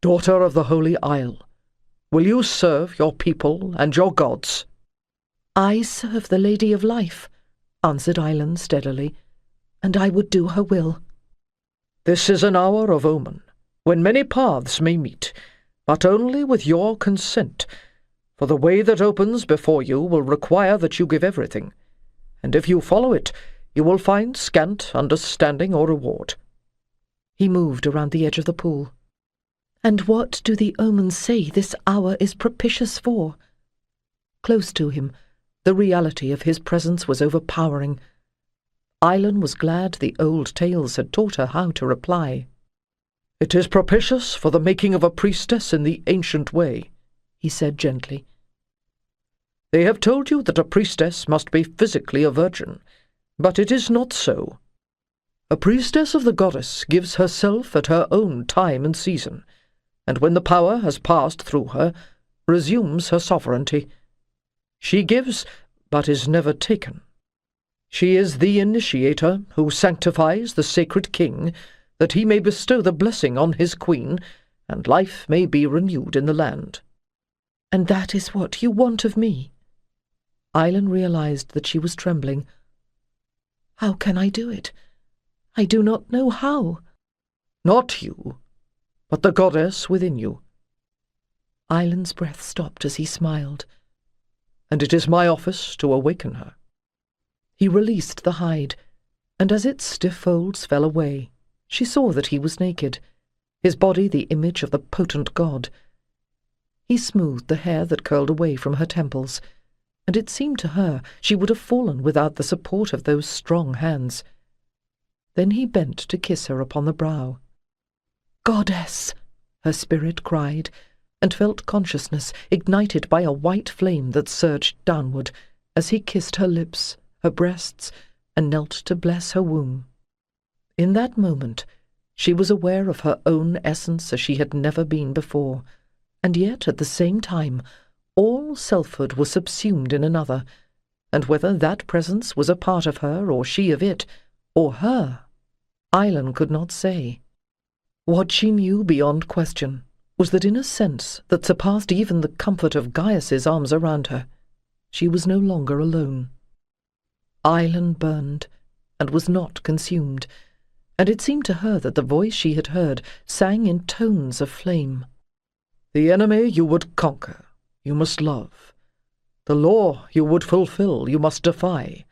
Daughter of the Holy Isle, will you serve your people and your gods?" "I serve the Lady of Life," answered Eilan steadily, "and I would do her will." "This is an hour of omen, when many paths may meet, but only with your consent, for the way that opens before you will require that you give everything, and if you follow it, you will find scant understanding or reward." He moved around the edge of the pool. "And what do the omens say this hour is propitious for?" Close to him, the reality of his presence was overpowering. Eilan was glad the old tales had taught her how to reply. "It is propitious for the making of a priestess in the ancient way," he said gently. "They have told you that a priestess must be physically a virgin, but it is not so. A priestess of the goddess gives herself at her own time and season, and when the power has passed through her, resumes her sovereignty. She gives, but is never taken. She is the initiator who sanctifies the sacred king, that he may bestow the blessing on his queen, and life may be renewed in the land." "And that is what you want of me?" Eilan realized that she was trembling. "How can I do it? I do not know how." "Not you, but the goddess within you." Eilan's breath stopped as he smiled. "And it is my office to awaken her." He released the hide, and as its stiff folds fell away, she saw that he was naked, his body the image of the potent god. He smoothed the hair that curled away from her temples, and it seemed to her she would have fallen without the support of those strong hands. Then he bent to kiss her upon the brow. "Goddess!" her spirit cried, and felt consciousness ignited by a white flame that surged downward as he kissed her lips, her breasts, and knelt to bless her womb. In that moment she was aware of her own essence as she had never been before, and yet at the same time all selfhood was subsumed in another, and whether that presence was a part of her or she of it, or her, Eilan could not say. What she knew beyond question was that in a sense that surpassed even the comfort of Gaius's arms around her, she was no longer alone. Eilan burned, and was not consumed, and it seemed to her that the voice she had heard sang in tones of flame. "The enemy you would conquer, you must love. The law you would fulfill, you must defy.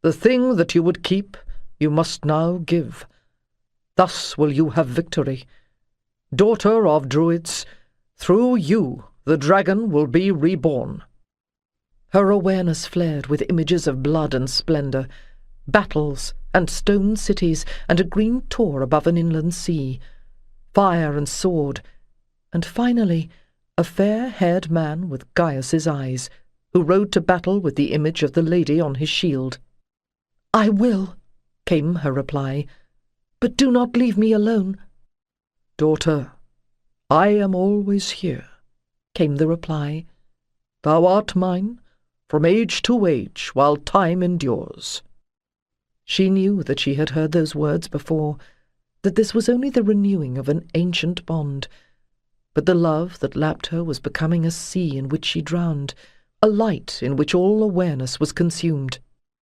The thing that you would keep, you must now give. Thus will you have victory. Daughter of Druids, through you the dragon will be reborn." Her awareness flared with images of blood and splendor, battles and stone cities and a green tor above an inland sea, fire and sword, and finally a fair-haired man with Gaius's eyes, who rode to battle with the image of the lady on his shield. "I will," came her reply, "but do not leave me alone." "Daughter, I am always here," came the reply. "Thou art mine, from age to age, while time endures." She knew that she had heard those words before, that this was only the renewing of an ancient bond, but the love that lapped her was becoming a sea in which she drowned, a light in which all awareness was consumed.